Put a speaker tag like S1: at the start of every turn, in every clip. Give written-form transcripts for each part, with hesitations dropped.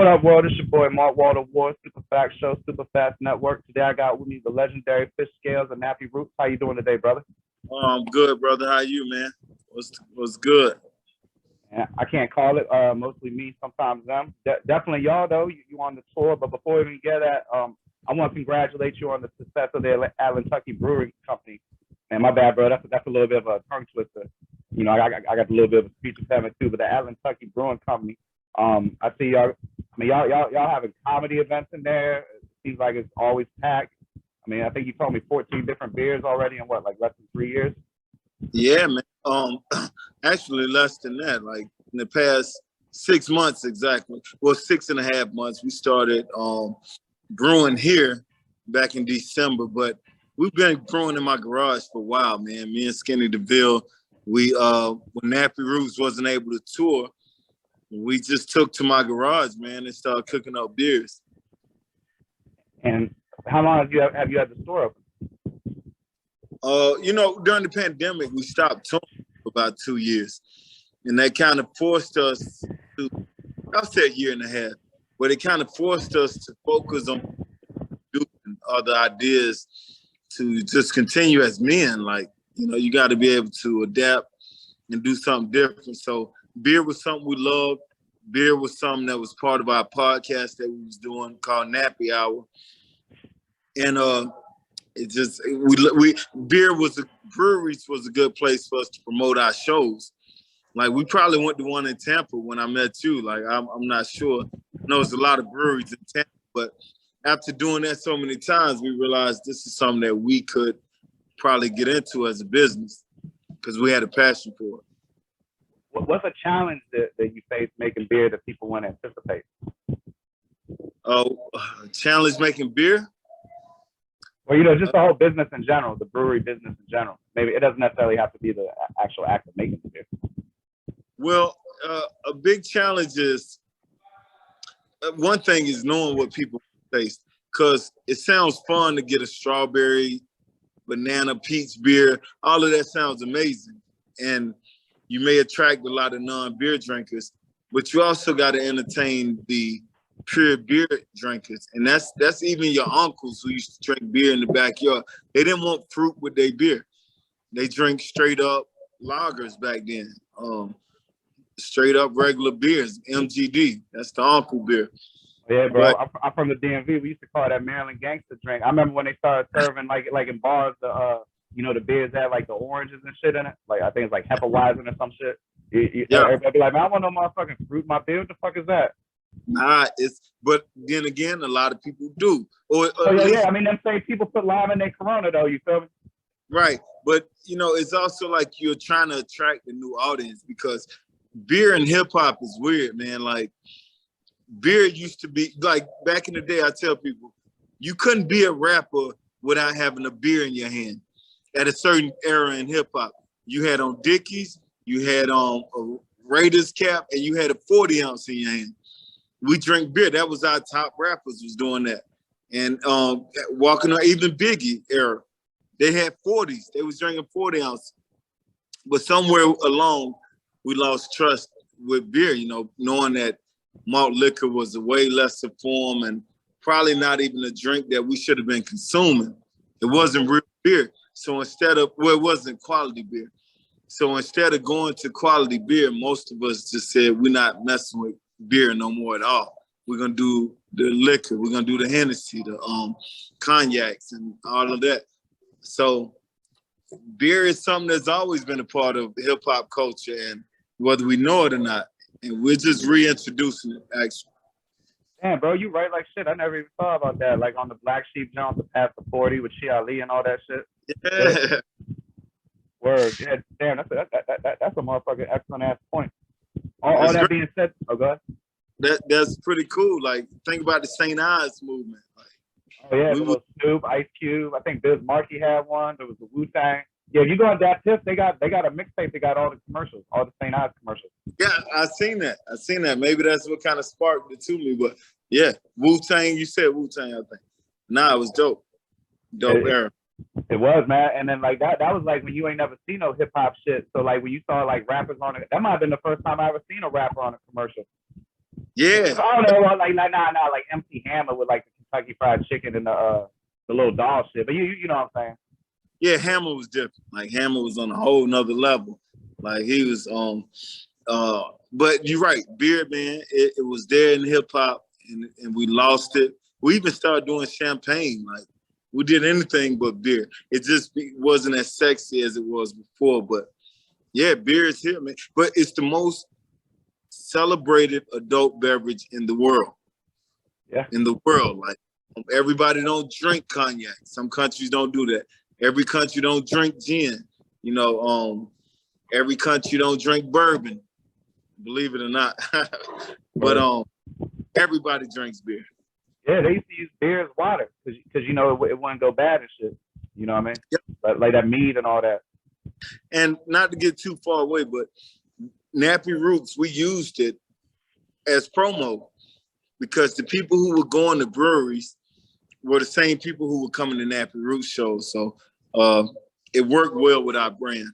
S1: What up, world? It's your boy Mark Walter Ward, Super Fact Show, Super Fast Network. Today I got with me the legendary Fish Scales and Nappy Roots. How you doing today, brother?
S2: I'm good, brother. How you, man? What's good?
S1: Yeah, I can't call it. Mostly me, sometimes them. Definitely y'all though. You on the tour, but before we even get that, I want to congratulate you on the success of the Atlantucky Brewing Company. And my bad, bro. That's a little bit of a tongue twister. You know, I got a little bit of a speech impediment too. But the Atlantucky Brewing Company. I see y'all. I mean, y'all having comedy events in there. It seems like it's always packed. I mean, I think you told me 14 different beers already in what, like less than 3 years?
S2: Yeah, man. Actually less than that. Like in the past 6 months exactly. Well, 6.5 months. We started brewing here back in December, but we've been brewing in my garage for a while, man. Me and Skinny DeVille, we when Nappy Roots wasn't able to tour, we just took to my garage, man, and started cooking up beers.
S1: And how long have you had the store open?
S2: During the pandemic, we stopped touring for about 2 years. And that kind of forced us to, I'll say a year and a half, but it kind of forced us to focus on doing other ideas to just continue as men. Like, you got to be able to adapt and do something different. So beer was something we loved. Beer was something that was part of our podcast that we was doing called Nappy Hour. And breweries was a good place for us to promote our shows. Like we probably went to one in Tampa when I met you. Like I'm not sure. I know there's a lot of breweries in Tampa, but after doing that so many times, we realized this is something that we could probably get into as a business because we had a passion for it.
S1: What's a challenge that you face making beer that people wouldn't anticipate?
S2: Challenge making beer?
S1: Well, just the whole business in general, the brewery business in general. Maybe it doesn't necessarily have to be the actual act of making the beer.
S2: Well, a big challenge is, one thing is knowing what people taste, because it sounds fun to get a strawberry, banana, peach beer. All of that sounds amazing. And you may attract a lot of non-beer drinkers, but you also got to entertain the pure beer drinkers. And that's even your uncles who used to drink beer in the backyard. They didn't want fruit with their beer. They drink straight up lagers back then. Straight up regular beers, MGD. That's the uncle beer.
S1: Yeah, bro. I'm from the DMV. We used to call that Maryland gangster drink. I remember when they started serving like in bars the beers that had like the oranges and shit in it. Like I think it's like Hefeweizen or some shit.
S2: Yeah.
S1: Everybody be like, man, I want no motherfucking fruit in my beer. What the fuck is that?
S2: Nah, but then again, a lot of people do.
S1: Yeah. I mean, them same people put lime in their Corona though. You feel me?
S2: Right, but it's also like you're trying to attract a new audience because beer and hip hop is weird, man. Like beer used to be like back in the day. I tell people you couldn't be a rapper without having a beer in your hand. At a certain era in hip hop, you had on Dickies, you had on a Raiders cap, and you had a 40 ounce in your hand. We drink beer. That was our top rappers was doing that. And walking on even Biggie era, they had 40s. They was drinking 40 ounces. But somewhere along, we lost trust with beer, knowing that malt liquor was a way lesser form and probably not even a drink that we should have been consuming. It wasn't real beer. So it wasn't quality beer. So instead of going to quality beer, most of us just said, we're not messing with beer no more at all. We're going to do the liquor. We're going to do the Hennessy, the cognacs and all of that. So beer is something that's always been a part of hip hop culture, and whether we know it or not, and we're just reintroducing it, actually.
S1: Damn, bro, you right like shit. I never even thought about that. Like on the Black Sheep jump, the Past the 40 with Shia Ali and all that shit.
S2: Yeah.
S1: Word. Yeah, damn, that's a motherfucking excellent ass point. All that being said, go ahead.
S2: That's pretty cool. Like, think about the St. Ives movement.
S1: Oh yeah, there was Snoop, Ice Cube. I think Biz Markie had one. There was the Wu-Tang. Yeah, if you go on that tip, they got a mixtape. They got all the commercials, all the St. Ives commercials.
S2: Yeah, I seen that. Maybe that's what kind of sparked it to me. But yeah, Wu-Tang. You said Wu-Tang, I think. Nah, it was dope. Dope era.
S1: It was, man. And then like that was like when you ain't never seen no hip hop shit. So like when you saw like rappers on it, that might have been the first time I ever seen a rapper on a commercial.
S2: Yeah.
S1: I don't know, like MC Hammer with like the Kentucky Fried Chicken and the little doll shit. But you know what I'm saying?
S2: Yeah, Hammer was different. Like Hammer was on a whole nother level. Like he was but you're right, beer, man, it was there in hip hop and we lost it. We even started doing champagne. Like we did anything but beer. It just wasn't as sexy as it was before. But yeah, beer is here, man. But it's the most celebrated adult beverage in the world.
S1: Yeah.
S2: In the world. Like everybody don't drink cognac. Some countries don't do that. Every country don't drink gin. You know, every country don't drink bourbon, believe it or not. But everybody drinks beer.
S1: Yeah, they used to use beer as water because you know it wouldn't go bad and shit. You know what I mean? Yep. Like that mead and all that.
S2: And not to get too far away, but Nappy Roots, we used it as promo because the people who were going to breweries were the same people who were coming to Nappy Roots shows. So it worked well with our brand.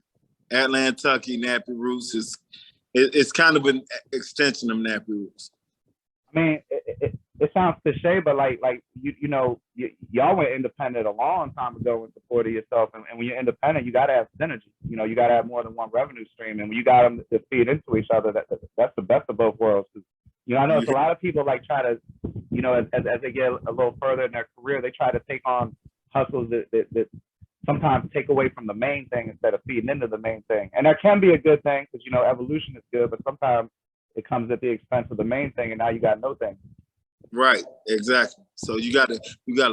S2: Atlantucky, Nappy Roots it's kind of an extension of Nappy Roots.
S1: I mean, it sounds cliche, but like you know, y'all went independent a long time ago and supported yourself. And when you're independent, you got to have synergy. You know, you got to have more than one revenue stream. And when you got them to feed into each other, that's the best of both worlds. You know, I know it's a lot of people like try to, you know, as they get a little further in their career, they try to take on hustles that sometimes take away from the main thing instead of feeding into the main thing. And that can be a good thing because, you know, evolution is good, but sometimes it comes at the expense of the main thing, and now you got no thing.
S2: Right, exactly. So you gotta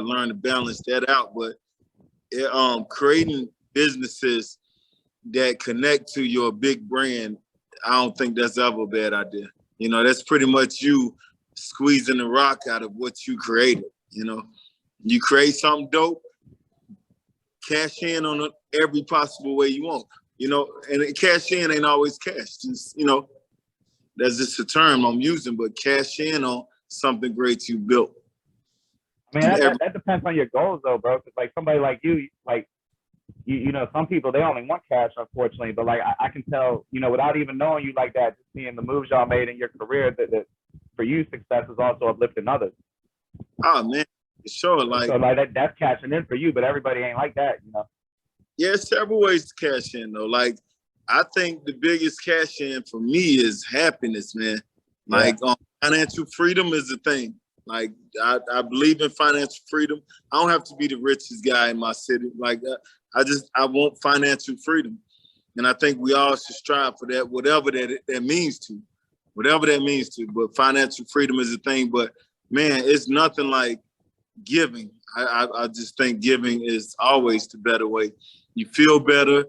S2: learn to balance that out. But creating businesses that connect to your big brand, I don't think that's ever a bad idea. You know, that's pretty much you squeezing the rock out of what you created. You know, you create something dope, cash in on it every possible way you want. You know, and cash in ain't always cash. Just, you know, that's just a term I'm using, but cash in on something great you built.
S1: I mean, that depends on your goals, though, bro. Because like somebody like you, like you know, some people they only want cash, unfortunately. But like I can tell, you know, without even knowing you like that, just seeing the moves y'all made in your career, that for you, success is also uplifting others.
S2: Oh man, sure. Like
S1: so, like that's cashing in for you, but everybody ain't like that, you know.
S2: Yeah, several ways to cash in though. Like I think the biggest cash in for me is happiness, man. Like financial freedom is a thing. Like I believe in financial freedom. I don't have to be the richest guy in my city. Like I want financial freedom. And I think we all should strive for that, whatever that means to. Whatever that means to. But financial freedom is a thing. But man, it's nothing like giving. I just think giving is always the better way. You feel better.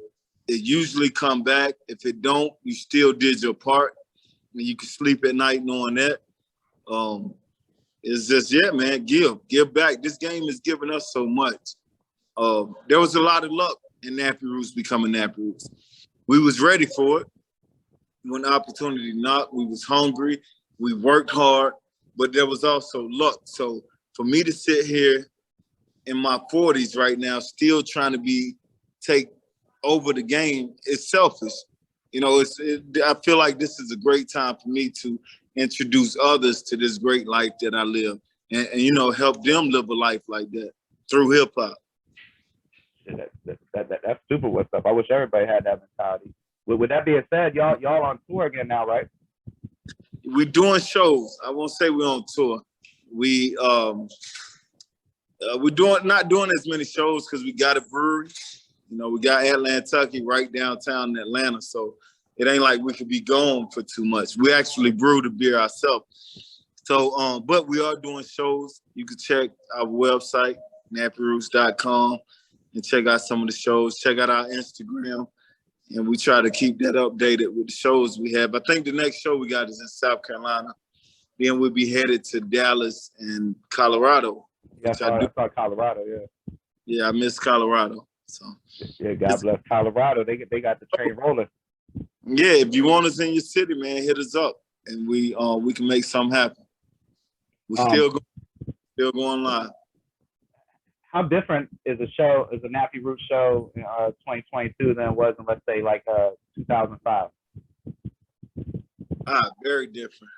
S2: It usually come back. If it don't, you still did your part. And you can sleep at night knowing that. It's just, yeah, man, give back. This game is giving us so much. There was a lot of luck in Nappy Roots becoming Nappy Roots. We was ready for it. When the opportunity knocked, we was hungry. We worked hard, but there was also luck. So for me to sit here in my 40s right now, still trying to take over the game, is selfish. You know, I feel like this is a great time for me to introduce others to this great life that I live and you know, help them live a life like that through hip hop.
S1: That's super what's up. I wish everybody had that mentality. With that being said, y'all on tour again now, right?
S2: We're doing shows. I won't say we're on tour. We're not doing as many shows because we got a brewery. You know, we got Atlantucky right downtown in Atlanta, so it ain't like we could be gone for too much. We actually brew the beer ourselves. So, but we are doing shows. You can check our website, nappyroots.com, and check out some of the shows. Check out our Instagram, and we try to keep that updated with the shows we have. I think the next show we got is in South Carolina. Then we'll be headed to Dallas and Colorado.
S1: Yeah, I saw Colorado, yeah.
S2: Yeah, I miss Colorado. So
S1: yeah, God bless Colorado. They got the train rolling.
S2: Yeah, if you want us in your city, man, hit us up, and we can make something happen. We're still going live.
S1: How different is a Nappy Roots show in 2022 than it was in, let's say, like 2005?
S2: Very different.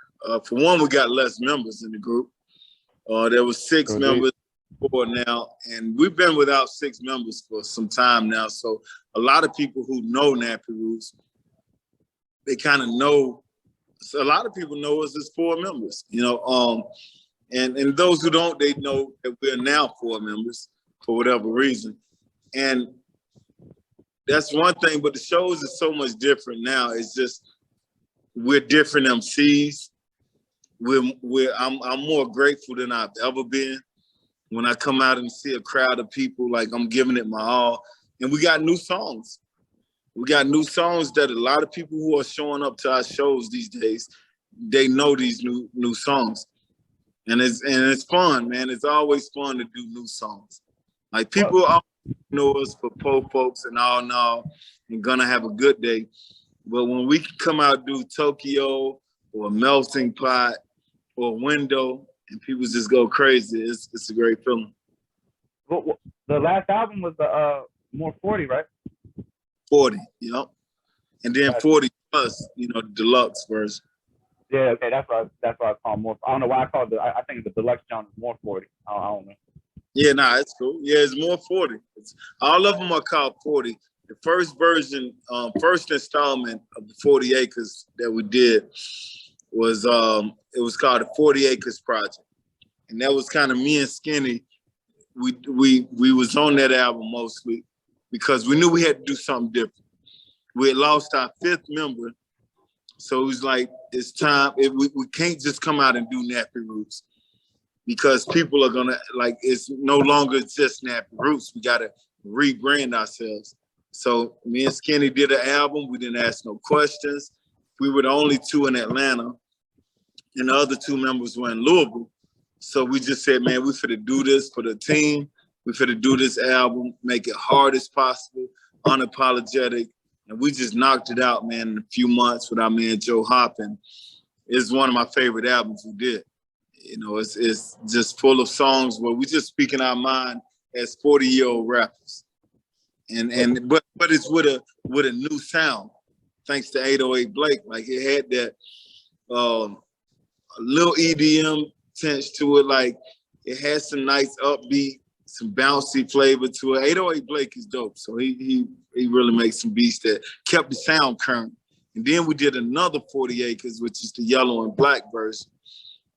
S2: For one, we got less members in the group. There was 6 members before now, and we've been without 6 members for some time now. So a lot of people who know Nappy Roots, they kind of know. So a lot of people know us as 4 members, you know. And those who don't, they know that we're now 4 members for whatever reason. And that's one thing, but the shows are so much different now. It's just we're different MCs. I'm more grateful than I've ever been when I come out and see a crowd of people, like I'm giving it my all. And we got new songs. We got new songs that a lot of people who are showing up to our shows these days, they know these new songs. And it's fun, man. It's always fun to do new songs. Like people always know us for Po Folks and All Now and Gonna Have a Good Day. But when we can come out and do Tokyo or Melting Pot or Window and people just go crazy, it's a great feeling.
S1: Well, the last album was the more 40, right?
S2: 40, you know, and then 40 plus, you know, deluxe version.
S1: Yeah, okay, that's what I call more. I don't know why I call it. I think the deluxe John is more 40. I don't know.
S2: Yeah, nah, it's cool. Yeah, it's more 40. All of them are called 40. The first version, first installment of the 40 Acres that we did was it was called the 40 Acres Project, and that was kind of me and Skinny. We was on that album mostly because we knew we had to do something different. We had lost our 5th member, so it was like it's time. We can't just come out and do Nappy Roots because people are gonna like it's no longer just Nappy Roots. We gotta rebrand ourselves. So me and Skinny did an album. We didn't ask no questions. We were the only 2 in Atlanta, and the other 2 members were in Louisville. So we just said, man, we finna do this for the team. We finna do this album, make it hard as possible, unapologetic. And we just knocked it out, man, in a few months with our man Joe Hoppin. It's one of my favorite albums we did. You know, it's just full of songs where we just speaking our mind as 40-year-old rappers. But it's with a new sound, thanks to 808 Blake. Like it had that a little EDM tinge to it, like it had some nice upbeat, some bouncy flavor to it. 808 Blake is dope, so he really makes some beats that kept the sound current. And then we did another 40 Acres, which is the yellow and black version,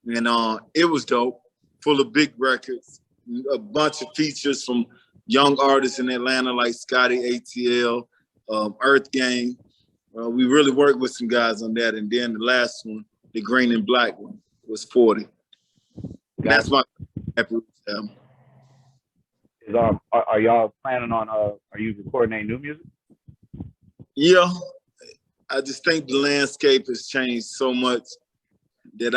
S2: and it was dope, full of big records, a bunch of features from young artists in Atlanta like Scotty ATL, Earth Gang. We really worked with some guys on that. And then the last one, the green and black one, was 40. That's my album.
S1: Are y'all planning on, are you recording any new music?
S2: Yeah, I just think the landscape has changed so much that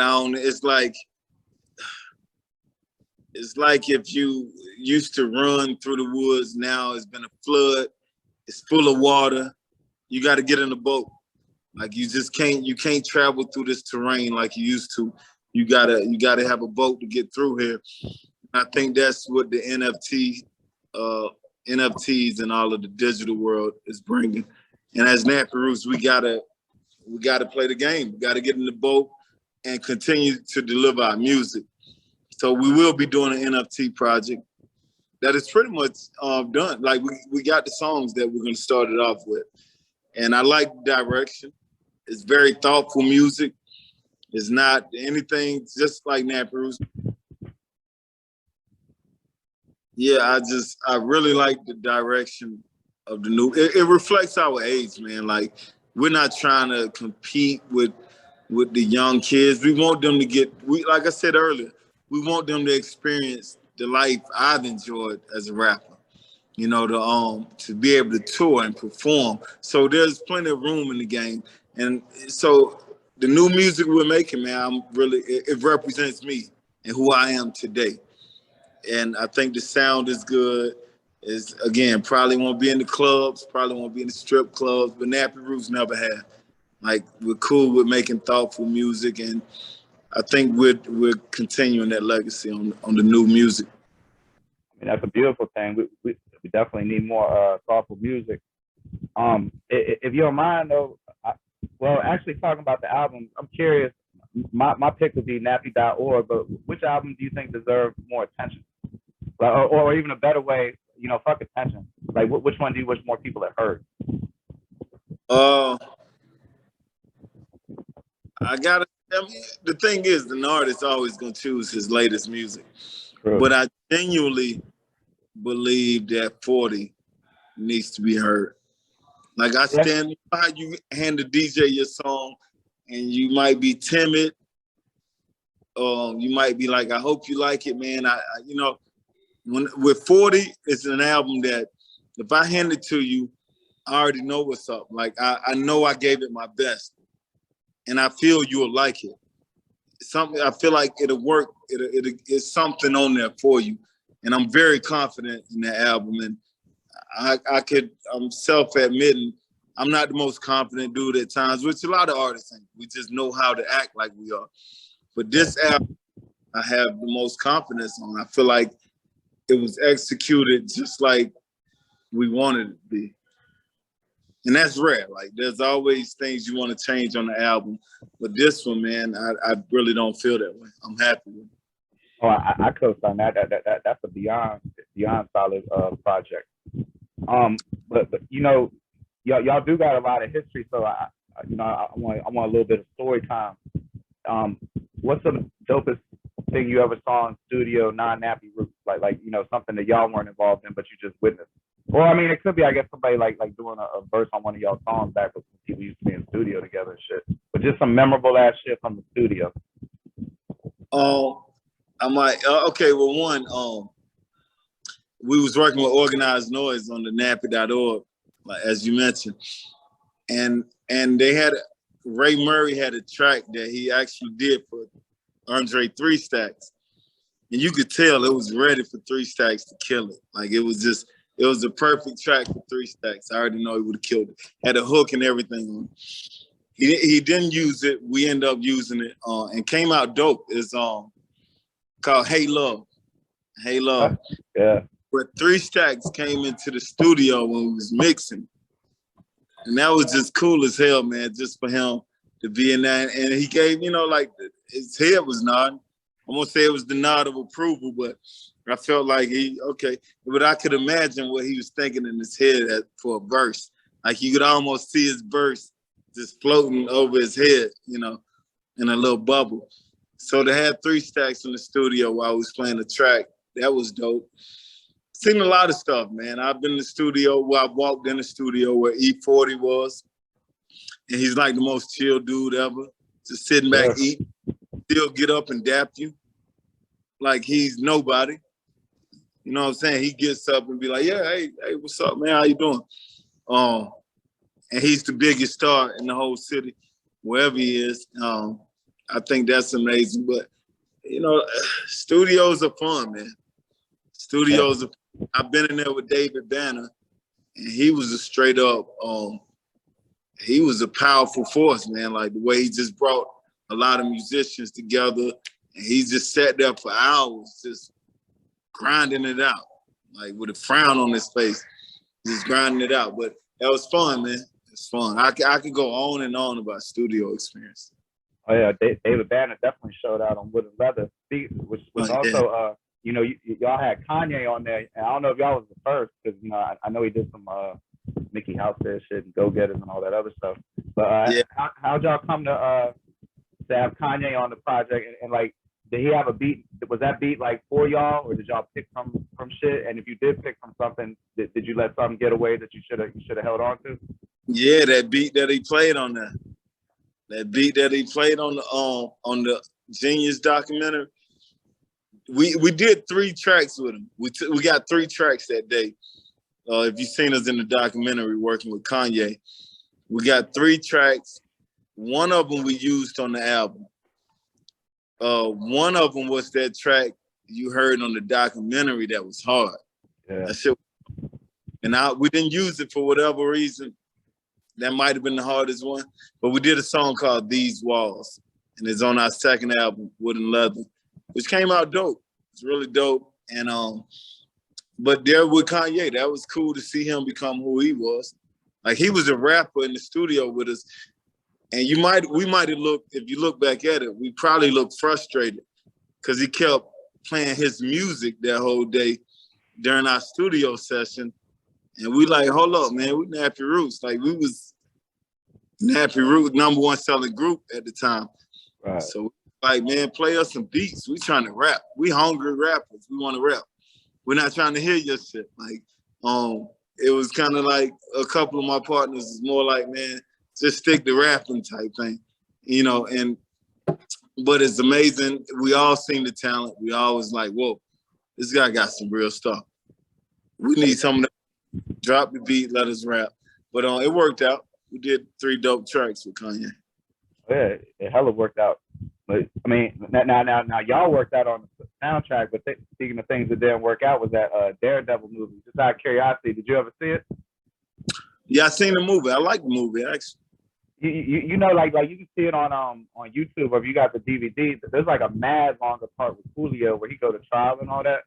S2: it's like if you used to run through the woods, now it's been a flood, it's full of water, you got to get in a boat. Like you can't travel through this terrain like you used to. You gotta have a boat to get through here. I think that's what the NFTs and all of the digital world is bringing. And as Nappy Roots, we gotta play the game. We gotta get in the boat and continue to deliver our music. So we will be doing an NFT project that is pretty much done. Like we got the songs that we're gonna start it off with. And I like the direction. It's very thoughtful music. It's not anything just like Nappy Roots. Yeah, I really like the direction of the new. It reflects our age, man. Like we're not trying to compete with the young kids. We want them to like I said earlier, we want them to experience the life I've enjoyed as a rapper. You know, to be able to tour and perform. So there's plenty of room in the game. And so the new music we're making, man, it represents me and who I am today. And I think the sound is good. Is again, probably won't be in the clubs, probably won't be in the strip clubs, but Nappy Roots never have. Like we're cool with making thoughtful music, and I think we're continuing that legacy on the new music.
S1: I mean, that's a beautiful thing. We definitely need more thoughtful music. If you don't mind, though, actually talking about the album, I'm curious. my pick would be Nappy.org, but which album do you think deserves more attention? Or even a better way, fuck attention. Like, which one do you wish more people had heard?
S2: The thing is, an artist always gonna choose his latest music.
S1: True.
S2: But I genuinely believe that 40 needs to be heard. Like I stand, you know how you hand the DJ your song and you might be timid. You might be like, I hope you like it, man. With 40, it's an album that if I hand it to you, I already know what's up. Like I know I gave it my best, and I feel you'll like it. I feel like it'll work. It's something on there for you, and I'm very confident in that album. And I'm self-admitting, I'm not the most confident dude at times, which a lot of artists ain't. We just know how to act like we are. But this album, I have the most confidence on. I feel like it was executed just like we wanted it to be. And that's rare. Like, there's always things you want to change on the album. But this one, man, I really don't feel that way. I'm happy with it.
S1: Oh, I co-sign that. That's a beyond solid project. But y'all do got a lot of history, so I want a little bit of story time. What's the dopest thing you ever saw in studio, non-Nappy Roots? Like something that y'all weren't involved in, but you just witnessed. Or I mean, it could be, I guess, somebody like doing a verse on one of y'all songs back when people used to be in studio together and shit. But just some memorable ass shit from the studio.
S2: I might. Okay, well, one, we was working with Organized Noise on the Nappy.org, like, as you mentioned, and they had Ray Murray had a track that he actually did for Andre 3 Stacks, and you could tell it was ready for 3 Stacks to kill it. Like it was a perfect track for 3 Stacks. I already know he would have killed it. Had a hook and everything on it. He didn't use it. We ended up using it, and came out dope. It's called Hey Love. Hey Love.
S1: Yeah.
S2: But 3 Stacks came into the studio when we was mixing. And that was just cool as hell, man, just for him to be in that. And he gave, his head was nodding. I'm gonna say it was the nod of approval, but I felt like but I could imagine what he was thinking in his head for a verse. Like you could almost see his verse just floating over his head, in a little bubble. So to have 3 Stacks in the studio while I was playing the track, that was dope. Seen a lot of stuff, man. I've been in the studio I walked in the studio where E40 was, and he's like the most chill dude ever. Just sitting back, eat, still get up and dap you. Like he's nobody. You know what I'm saying? He gets up and be like, yeah, hey, what's up, man? How you doing? And he's the biggest star in the whole city, wherever he is. I think that's amazing. But, studios are fun, man. Studios are fun. I've been in there with David Banner, and he was a straight up, he was a powerful force, man. Like the way he just brought a lot of musicians together, and he just sat there for hours, just grinding it out, like with a frown on his face, just grinding it out. But that was fun, man. It's fun. I could go on and on about studio experience.
S1: Oh yeah, David Banner definitely showed out on Wood and Leather, which was also y'all had Kanye on there, and I don't know if y'all was the first, because I know he did some Mickey House there shit and Go Getters and all that other stuff. But how'd y'all come to have Kanye on the project, and like, did he have a beat? Was that beat like for y'all, or did y'all pick from shit? And if you did pick from something, did you let something get away that you should have held on to?
S2: Yeah, that beat that he played on there. That beat that he played on the Genius documentary. We did 3 tracks with him. We got 3 tracks that day. If you've seen us in the documentary working with Kanye, we got 3 tracks. One of them we used on the album. One of them was that track you heard on the documentary that was hard.
S1: Yeah.
S2: That shit, and we didn't use it for whatever reason. That might have been the hardest one. But we did a song called These Walls, and it's on our second album, Wood and Leather, which came out dope. It's really dope. And but there with Kanye, that was cool to see him become who he was. Like he was a rapper in the studio with us. And we might have looked, if you look back at it, we probably looked frustrated because he kept playing his music that whole day during our studio session. And we like, hold up, man, we Nappy Roots. Like we was Nappy Roots #1 selling group at the time.
S1: Right.
S2: So like, man, play us some beats. We trying to rap. We hungry rappers. We want to rap. We're not trying to hear your shit. Like, it was kind of like a couple of my partners is more like, man, just stick to rapping type thing, you know. But it's amazing. We all seen the talent. We always like, whoa, this guy got some real stuff. We need someone to drop the beat, let us rap. But it worked out. We did 3 dope tracks with Kanye.
S1: Yeah, it hella worked out. But I mean, now y'all worked out on the soundtrack. But speaking of things that didn't work out, was that Daredevil movie? Just out of curiosity, did you ever see it?
S2: Yeah, I seen the movie. I like the movie actually.
S1: You know, like you can see it on YouTube, or if you got the DVD, there's like a mad longer part with Coolio where he go to trial and all that.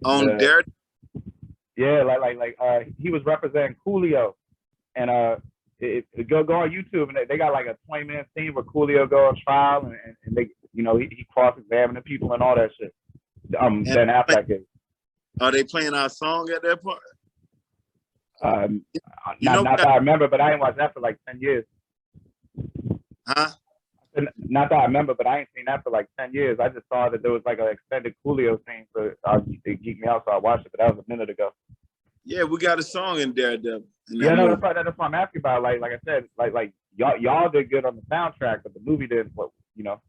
S2: On Daredevil.
S1: Yeah, like he was representing Coolio, and go on YouTube, and they got like a 20-minute scene where Coolio go on trial, and they, you know, he cross-examining people and all that shit. Ben Affleck is.
S2: Are they playing our song at that part?
S1: Not that I remember, but I ain't watched that for like 10 years.
S2: Huh?
S1: Not that I remember, but I ain't seen that for like 10 years. I just saw that there was like an extended Coolio scene, so it geeked me out, so I watched it, but that was a minute ago.
S2: Yeah, we got a song in Daredevil.
S1: Yeah, no, that's what I'm asking about. Like I said, like y'all did good on the soundtrack, but the movie didn't. You know.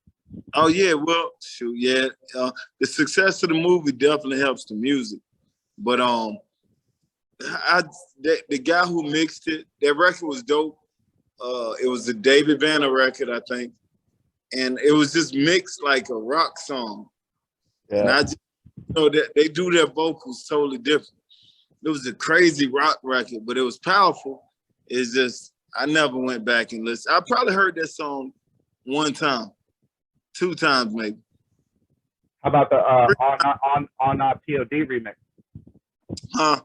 S2: Oh yeah, well, shoot, yeah. The success of the movie definitely helps the music, but the guy who mixed it, that record was dope. It was a David Banner record, I think, and it was just mixed like a rock song. Yeah. And I just know that they do their vocals totally different. It was a crazy rock record, but it was powerful. It's just I never went back and listened. I probably heard that song 1 time, 2 times maybe.
S1: How about the on POD remix?
S2: Huh?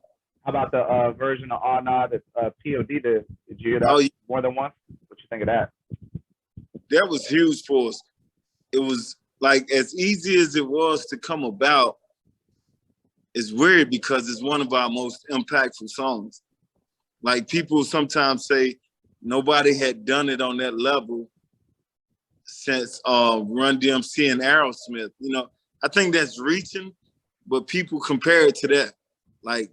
S1: How about the version of On that POD did? Did you hear that more than once? What you think of that?
S2: That was huge for us. It was like as easy as it was to come about. It's weird because it's one of our most impactful songs. Like people sometimes say nobody had done it on that level since Run DMC and Aerosmith. You know, I think that's reaching, but people compare it to that. Like,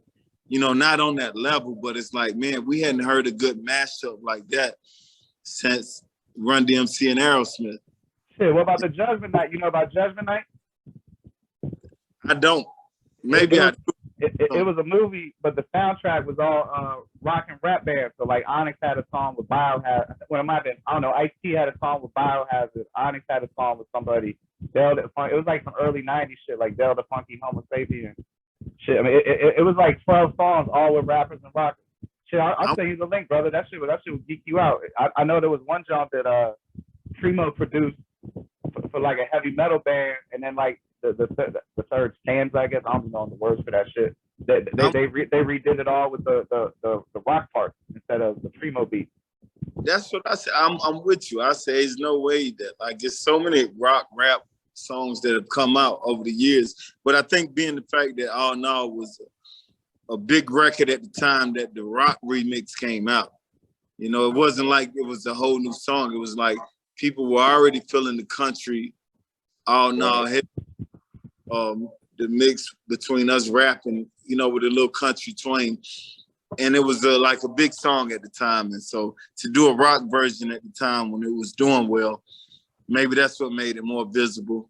S2: you know, not on that level, but it's like, man, we hadn't heard a good mashup like that since Run DMC and Aerosmith.
S1: Shit, what about the Judgment Night? You know about Judgment Night?
S2: I don't. Maybe I do.
S1: It was a movie, but the soundtrack was all rock and rap bands. So like Onyx had a song with Biohazard. Well, it might have been, I don't know. Ice-T had a song with Biohazard. Onyx had a song with somebody. It was like some early '90s shit, like Del the Funky Homo Sapien. Shit, I mean, it was like 12 songs, all with rappers and rockers. Shit, I'll send you the link, brother. That shit would geek you out. I know there was one jump that Primo produced for like a heavy metal band, and then like the third stanza, I guess. I don't know the words for that shit. They redid it all with the rock part instead of the Primo beat.
S2: That's what I said. I'm with you. I say there's no way that like there's so many rock rap songs that have come out over the years. But I think being the fact that All Now was a big record at the time that the rock remix came out. You know, it wasn't like it was a whole new song. It was like people were already feeling the country All Now hip. The mix between us rapping, you know, with a little country twang. And it was like a big song at the time. And so to do a rock version at the time when it was doing well, maybe that's what made it more visible.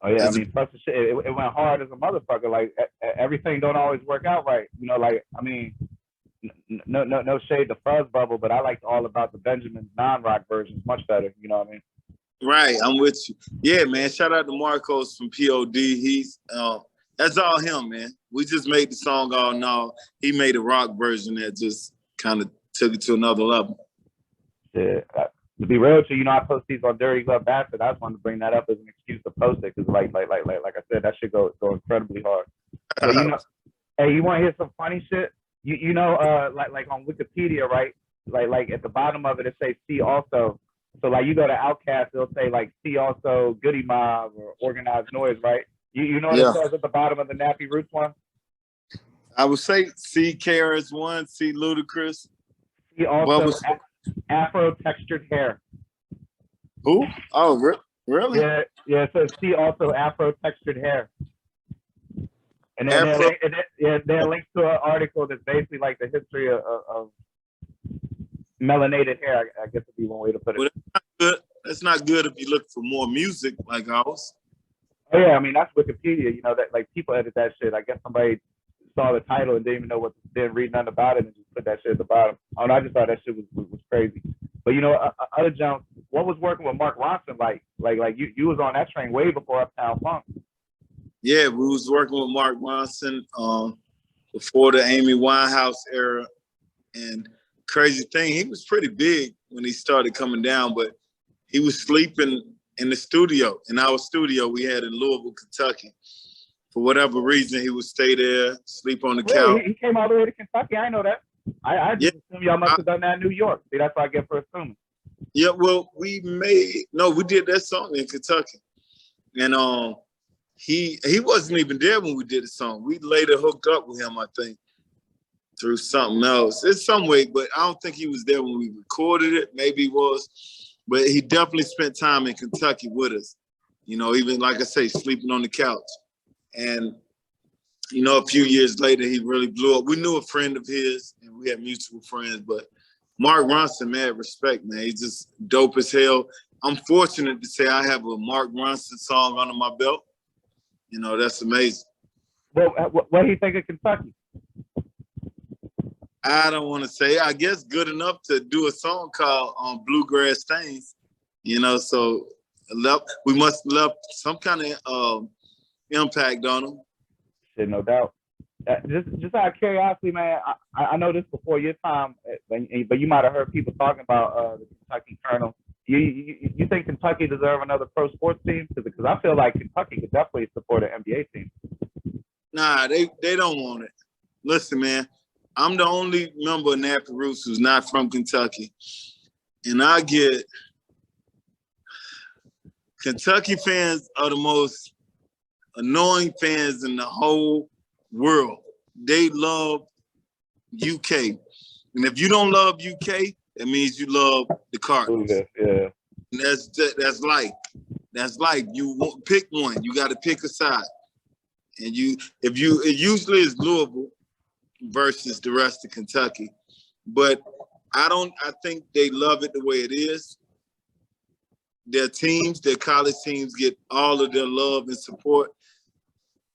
S1: Oh yeah, I mean, plus the shit, it went hard as a motherfucker. Like everything don't always work out right, you know. Like I mean, no shade to Fuzz Bubble, but I liked All About the Benjamin non-rock versions much better. You know what I mean?
S2: Right, I'm with you. Yeah, man. Shout out to Marcos from POD. He's that's all him, man. We just made the song All Now. He made a rock version that just kind of took it to another level.
S1: Yeah. To be real with you, you know, I post these on Dirty Glove Bastard. I just wanted to bring that up as an excuse to post it because, like I said, that should go incredibly hard. So, you know, hey, you want to hear some funny shit? You know, like on Wikipedia, right? like at the bottom of it, it says see also. So like you go to Outkast, it'll say like see also Goody Mob or Organized Noise, right? You know what it says at the bottom of the Nappy Roots one?
S2: I would say see KRS-One, see Ludacris.
S1: See also Afro textured hair.
S2: Who? Oh, really?
S1: Yeah, yeah. It says see also Afro textured hair. And then they're linked to an article that's basically like the history of melanated hair. I guess would be one way to put it.
S2: Well, that's not good if you look for more music like ours.
S1: Oh yeah, I mean that's Wikipedia. You know that like people edit that shit. I guess somebody saw the title and didn't even know didn't read nothing about it and just put that shit at the bottom. I don't know. I just thought that shit was crazy. But you know, other jump. What was working with Mark Ronson like you was on that train way before Uptown Funk.
S2: Yeah, we was working with Mark Ronson before the Amy Winehouse era, and crazy thing, he was pretty big when he started coming down, but he was sleeping in the studio, in our studio we had in Louisville, Kentucky. For whatever reason, he would stay there, sleep on the couch.
S1: He came all the way to Kentucky. I know that. I just assume y'all must have done that in New York. See, that's what I get for assuming.
S2: Yeah, well, we did that song in Kentucky, and he wasn't even there when we did the song. We later hooked up with him, I think, through something else. It's some way, but I don't think he was there when we recorded it. Maybe he was, but he definitely spent time in Kentucky with us. You know, even like I say, sleeping on the couch. And, you know, a few years later, he really blew up. We knew a friend of his, and we had mutual friends, but Mark Ronson, man, respect, man. He's just dope as hell. I'm fortunate to say I have a Mark Ronson song under my belt. You know, that's amazing.
S1: Well, what do you think of Kentucky?
S2: I don't want to say. I guess good enough to do a song called Bluegrass Stains. You know, so we must have left some kind of impact on them.
S1: Shit, no doubt. Just out of curiosity, man, I know this before your time, but you might have heard people talking about the Kentucky Colonel. You think Kentucky deserve another pro sports team? Because I feel like Kentucky could definitely support an NBA team.
S2: Nah, they don't want it. Listen, man, I'm the only member of Nappy Roots who's not from Kentucky. And I get Kentucky fans are the most annoying fans in the whole world. They love UK. And if you don't love UK, that means you love the Cardinals.
S1: Yeah.
S2: And that's life. That's life. You won't pick one. You got to pick a side. And it usually is Louisville versus the rest of Kentucky. But I think they love it the way it is. Their college teams get all of their love and support.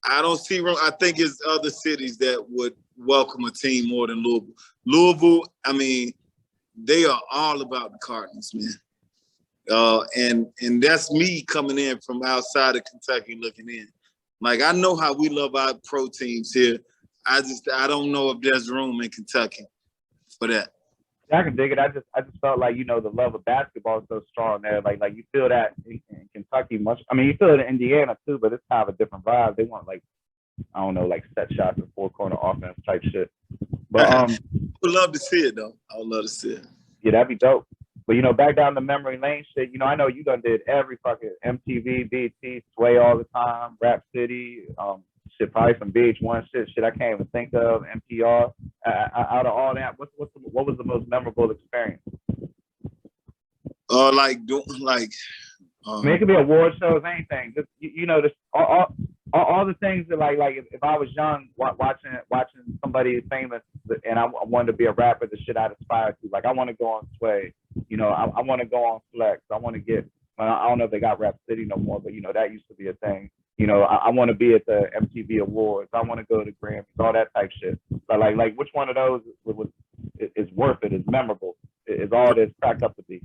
S2: I don't see wrong. I think it's other cities that would welcome a team more than Louisville. Louisville, I mean, they are all about the Cardinals, man. And that's me coming in from outside of Kentucky looking in. Like, I know how we love our pro teams here. I don't know if there's room in Kentucky for that.
S1: I can dig it. I just felt like, you know, the love of basketball is so strong there. Like you feel that in Kentucky much. I mean, you feel it in Indiana too, but it's kind of a different vibe. They want like, I don't know, like set shots and four corner offense type shit. But
S2: I would love to see it though. I would love to see it.
S1: Yeah, that'd be dope. But you know, back down the memory lane shit. You know, I know you done did every fucking MTV, BET, Sway all the time, Rap City, shit, probably some VH1 shit I can't even think of, NPR. Out of all that, what was the most memorable experience?
S2: I
S1: mean, it could be award shows, anything. Just you know, just all the things that like if I was young watching somebody famous and I wanted to be a rapper, the shit I'd aspire to. Like I want to go on Sway, you know, I want to go on Flex. I want to get. I don't know if they got Rap City no more, but you know that used to be a thing. You know, I want to be at the MTV Awards. I want to go to Grammys, all that type shit. But like which one of those is worth it? Is memorable? Is all it is cracked up to be?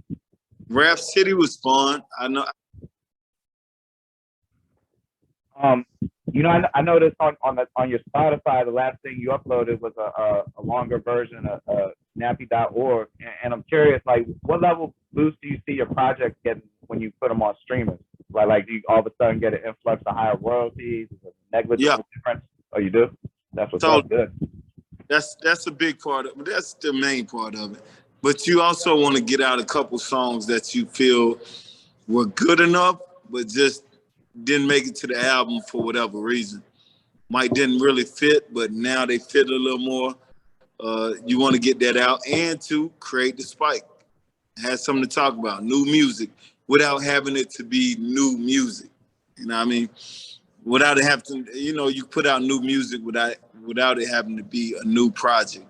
S2: Rap City was fun. I know.
S1: You know, I noticed on your Spotify, the last thing you uploaded was a longer version of Nappy.org, and I'm curious, like, what level boost do you see your projects getting when you put them on streamers? Like, do you all of a sudden get an influx of higher royalties? Is it negligible difference? Oh, you do? That's what's all good.
S2: That's a big part of it. That's the main part of it. but you also want to get out a couple songs that you feel were good enough, but just didn't make it to the album for whatever reason. Might didn't really fit, but now they fit a little more. You want to get that out and to create the spike. Have something to talk about, new music, without having it to be new music. You know what I mean? Without it having to, you put out new music without it having to be a new project.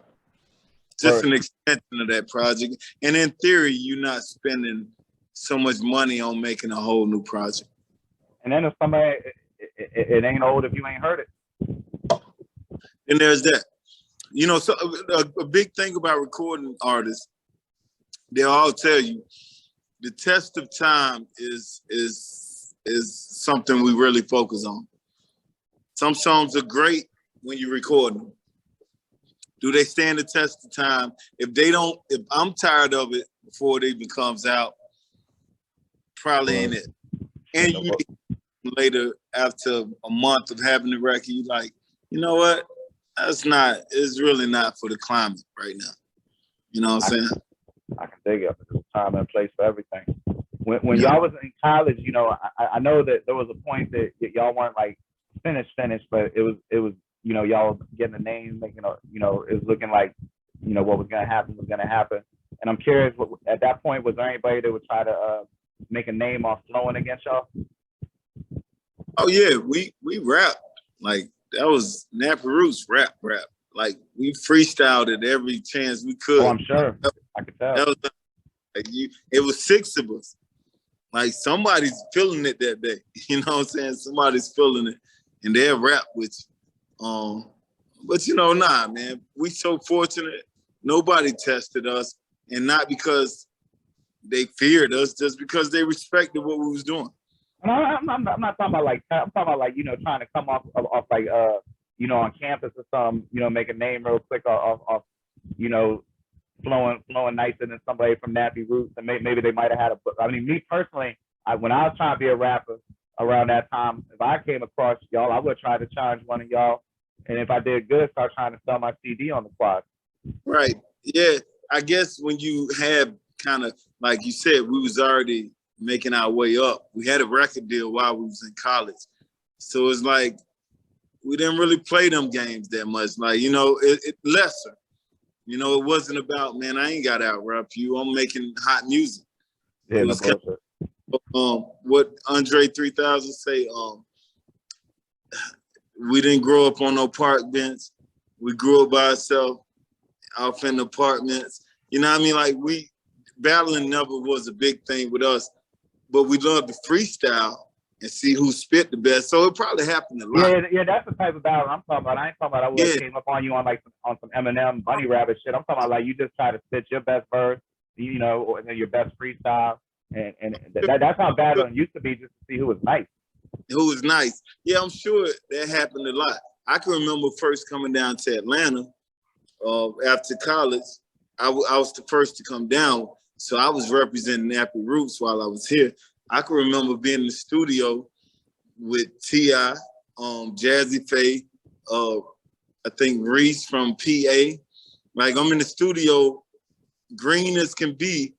S2: Just an extension of that project. And in theory, you're not spending so much money on making a whole new project.
S1: And then if somebody, it ain't old if you ain't heard it.
S2: And there's that. So a big thing about recording artists, they'll all tell you, the test of time is something we really focus on. Some songs are great when you record them. Do they stand the test of time? If I'm tired of it before it even comes out, probably ain't it. And you later, after a month of having the record, you're like, you know what? It's really not for the climate right now. You know what I'm saying?
S1: I can dig it. There's a time and place for everything. When y'all was in college, I know that there was a point that y'all weren't like finished, but it was y'all getting a name, making it was looking like what was gonna happen. And I'm curious, at that point, was there anybody that would try to make a name off flowing against y'all?
S2: Oh yeah, we rap. Like that was Nappy Roots rap. Like we freestyled at every chance we could.
S1: Oh, I'm sure. I could tell.
S2: It was 6 of us. Like somebody's feeling it that day. You know what I'm saying? Somebody's feeling it, and they'll rap with you. But nah, man. We so fortunate. Nobody tested us, and not because they feared us, just because they respected what we was doing.
S1: I'm not talking about like I'm talking about like trying to come off like on campus or something, make a name real quick off flowing nicer than somebody from Nappy Roots, and maybe they might have had a book. I mean, me personally, when I was trying to be a rapper around that time, if I came across y'all, I would try to challenge one of y'all, and if I did good, start trying to sell my CD on the quad.
S2: Right. Yeah. I guess when you have kind of, like you said, we was already making our way up. We had a record deal while we was in college. So it's like, we didn't really play them games that much. Like, it lesser. It wasn't about, man, I ain't got to out-rap you. I'm making hot music.
S1: Yeah,
S2: it was kind of, what Andre 3000 say, we didn't grow up on no park bench. We grew up by ourselves, off in the apartments. You know what I mean? Like, battling never was a big thing with us, but we loved to freestyle and see who spit the best. So it probably happened a lot.
S1: Yeah, that's the type of battle I'm talking about. I ain't talking about I would have came up on you on some Eminem Bunny Rabbit shit. I'm talking about like you just try to spit your best verse, and then your best freestyle, and that's how battling used to be, just to see who was nice.
S2: Who was nice? Yeah, I'm sure that happened a lot. I can remember first coming down to Atlanta after college. I was the first to come down, so I was representing Nappy Roots while I was here. I can remember being in the studio with T.I., Jazzy Faye, I think Reese from PA. Like, I'm in the studio, green as can be,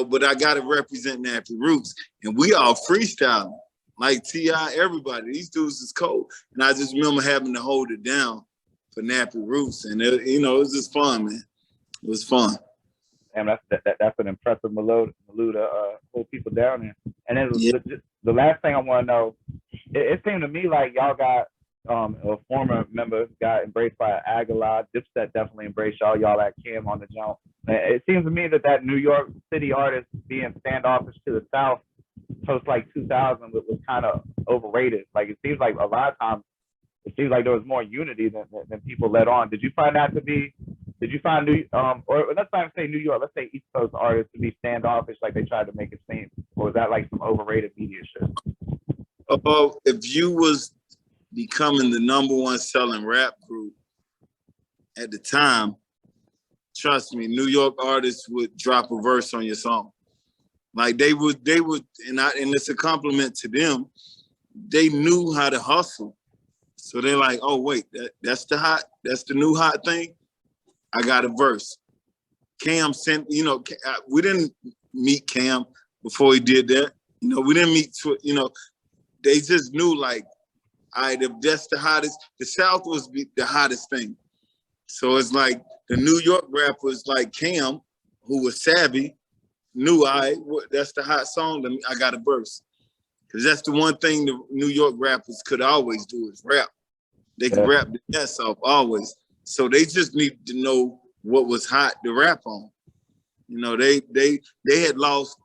S2: but I got to represent Nappy Roots. And we all freestyling. Like T.I., everybody. These dudes is cold. And I just remember having to hold it down for Nappy Roots. And, it was just fun, man. It was fun.
S1: And that's an impressive Malou to hold people down there. And then the last thing I want to know, it seemed to me like y'all got a former member got embraced by Agallah. Dipset definitely embraced y'all. Y'all at Cam on the jump. It seems to me that New York City artist being standoffish to the South post like 2000 was kind of overrated. Like it seems like a lot of times it seems like there was more unity than people let on. Did you find that to be? Did you find or let's not say New York, let's say East Coast artists to be standoffish like they tried to make it seem? Or was that like some overrated media shit?
S2: If you was becoming the #1 selling rap group at the time, trust me, New York artists would drop a verse on your song. Like they would, and it's a compliment to them. They knew how to hustle. So they're like, oh wait, that's the new hot thing. I got a verse. Cam sent, you know, we didn't meet Cam before he did that. You know, we didn't meet, you know, they just knew like, all right, if that's the hottest, the South was the hottest thing. So it's like the New York rappers like Cam, who was savvy, knew, all right, that's the hot song, then I got to burst. Because that's the one thing the New York rappers could always do is rap. They could rap the ass off always. So they just needed to know what was hot to rap on. You know, they had lost,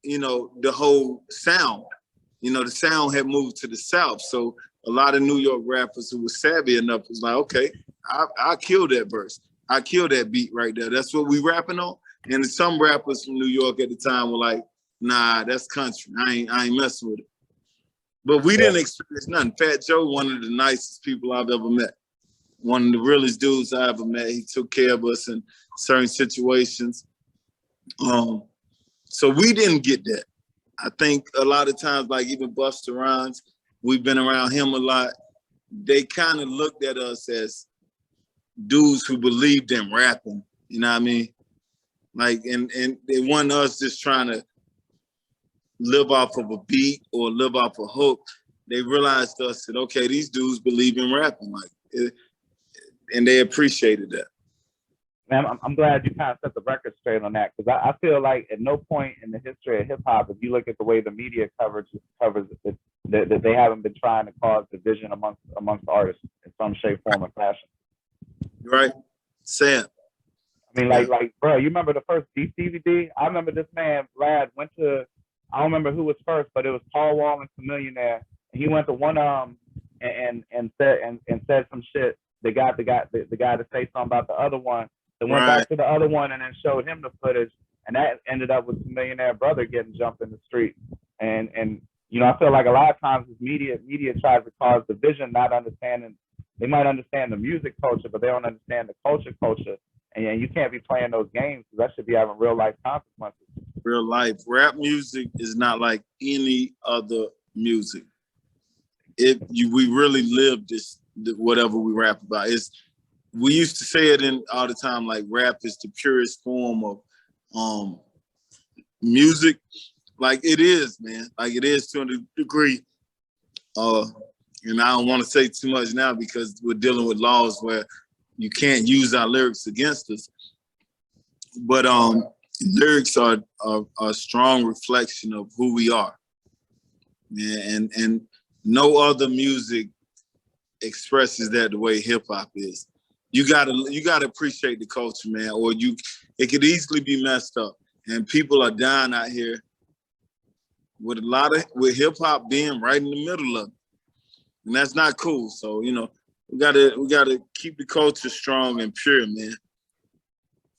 S2: you know, the whole sound. You know, the sound had moved to the South. So a lot of New York rappers who were savvy enough was like, okay, I'll kill that verse. I kill that beat right there. That's what we rapping on. And some rappers from New York at the time were like, nah, that's country. I ain't messing with it. But we didn't experience nothing. Fat Joe, one of the nicest people I've ever met. One of the realest dudes I ever met. He took care of us in certain situations. So we didn't get that. I think a lot of times, like even Busta Rhymes, we've been around him a lot. They kind of looked at us as dudes who believed in rapping. You know what I mean? Like, and they want us just trying to live off of a beat or live off a hook. They realized us that, okay, these dudes believe in rapping, like, and they appreciated that.
S1: Man, I'm glad you kind of set the record straight on that, because I feel like at no point in the history of hip hop, if you look at the way the media covers it, that they haven't been trying to cause division amongst artists in some shape, form, or fashion.
S2: Right, Sam.
S1: I mean, like, bro, you remember the first Beat DVD? I remember this man, Brad, went to, I don't remember who was first, but it was Paul Wall and Chamillionaire. And he went to one and said some shit. They got the guy to say something about the other one. They went back to the other one and then showed him the footage, and that ended up with Chamillionaire brother getting jumped in the street. And you know, I feel like a lot of times this media tries to cause division, not understanding. They might understand the music culture, but they don't understand the culture. And you can't be playing those games, because that should be having real life consequences.
S2: Real life. Rap music is not like any other music. We really live this, whatever we rap about. We used to say it all the time, like rap is the purest form of music. Like it is, man. Like it is to a degree. And I don't want to say too much now because we're dealing with laws where you can't use our lyrics against us. But lyrics are a strong reflection of who we are. And no other music expresses that the way hip hop is. You gotta appreciate the culture, man, or it could easily be messed up. And people are dying out here with hip hop being right in the middle of it. And that's not cool. So, you know, we gotta keep the culture strong and pure, man.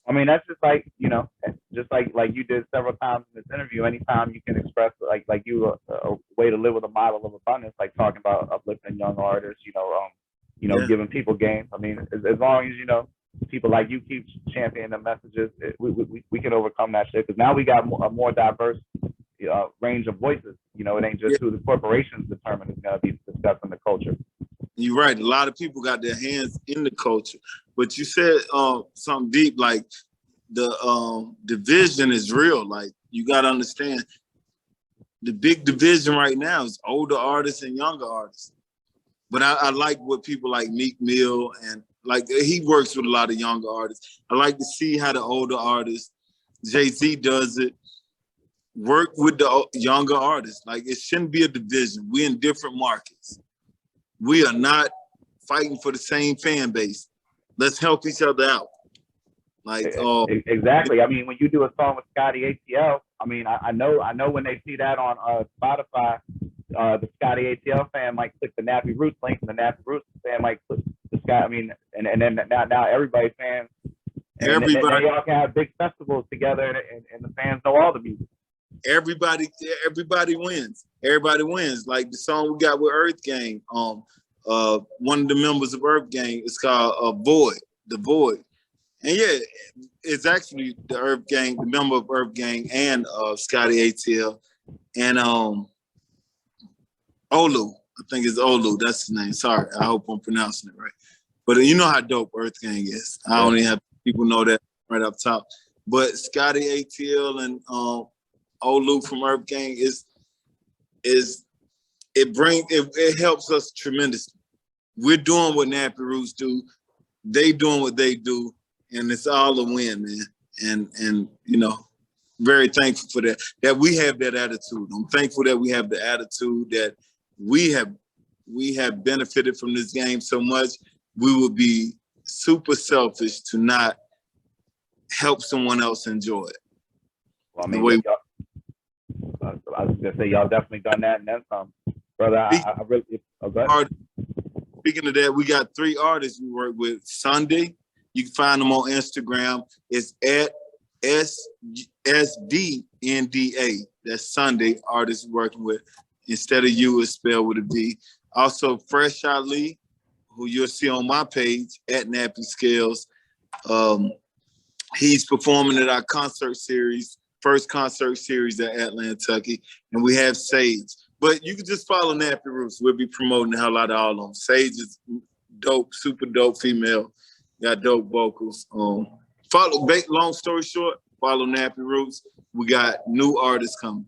S1: I mean, that's just like, you know, just like you did several times in this interview. Anytime you can express like you a way to live with a model of abundance, like talking about uplifting young artists, giving people game. I mean, as long as, you know, people like you keep championing the messages, we can overcome that shit. Because now we got a more diverse range of voices. You know, it ain't just who the corporations determine is going to be discussing the culture.
S2: You're right. A lot of people got their hands in the culture. But you said something deep, like the division is real. Like, you got to understand, the big division right now is older artists and younger artists. But I like what people like Meek Mill, and like he works with a lot of younger artists. I like to see how the older artists, Jay-Z does it, work with the younger artists. Like, it shouldn't be a division. We're in different markets. We are not fighting for the same fan base. Let's help each other out. Like,
S1: exactly. I mean, when you do a song with Scotty ATL, I mean, I know when they see that on Spotify, the Scotty ATL fan might click the Nappy Roots link, and the Nappy Roots fan might click the Scott. I mean, and then now everybody's fans. Everybody, they all can have big festivals together, and the fans know all the music.
S2: Everybody wins. Everybody wins. Like the song we got with Earth Gang. One of the members of Earth Gang is called Void. The Void. And yeah, it's actually the Earth Gang, the member of Earth Gang, and Scotty ATL, and Olu. I think it's Olu. That's his name. Sorry, I hope I'm pronouncing it right. But you know how dope Earth Gang is. I don't even have people know that. right up top. But Scotty ATL and old Luke from Earth Gang it helps us tremendously. We're doing what Nappy Roots do, they doing what they do, and it's all a win, man. And you know, very thankful for that we have that attitude. I'm thankful that we have the attitude that we have benefited from this game so much. We would be super selfish to not help someone else enjoy it.
S1: Well, I mean, I was gonna say y'all definitely done that and then some, brother. I really.
S2: Speaking of that, we got 3 artists we work with. Sunday, you can find them on Instagram. It's at SDNDA. That's Sunday artists working with. Instead of you, it's spelled with a D. Also, Fresh Ali, who you'll see on my page at Nappy Scales. He's performing at our concert series, first concert series at Atlantucky, and we have Sage. But you can just follow Nappy Roots. We'll be promoting the hell out of all of them. Sage is dope, super dope female. Got dope vocals. Long story short, follow Nappy Roots. We got new artists coming.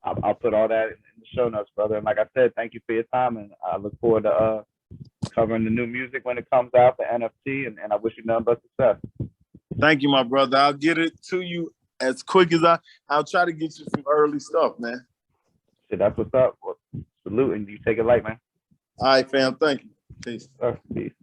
S1: I'll put all that in the show notes, brother. And like I said, thank you for your time, and I look forward to covering the new music when it comes out, the NFT, and I wish you nothing but success.
S2: Thank you, my brother. I'll get it to you as quick as I'll try to get you some early stuff, man.
S1: Shit, that's what's up. Well, salute, and you take it light, man.
S2: All right, fam. Thank you. Peace.
S1: Peace.